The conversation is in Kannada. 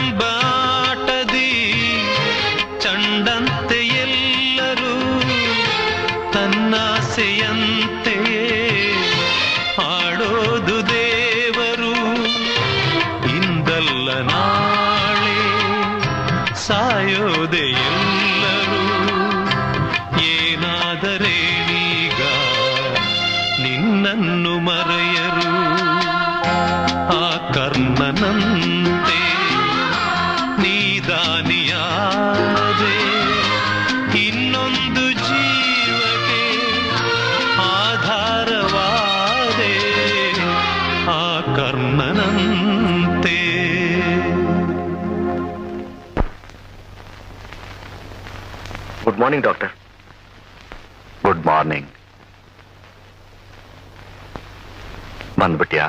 ಆಟದಿ ಚಂಡಂತೆ ಎಲ್ಲರೂ ತನ್ನಾಸೆಯಂತೆಯೇ ಆಡೋದು ದೇವರು. ಇಂದಲ್ಲ ನಾಳೆ ಸಾಯೋದೆ ಎಲ್ಲರೂ. ಏನಾದರೇನೀಗ ನಿನ್ನನ್ನು ಮರೆಯರು. ಆ ಕರ್ಣನಂತೆ ನೀದಾನಿಯಾದೆ ಇನ್ನೊಂದು ಜೀವಕ್ಕೆ ಆಧಾರವಾದೆ. ಆ ಕರ್ಣನಂತೆ. Good morning doctor. Good morning. ಬಂದ್ಬಿಟ್ಯಾ?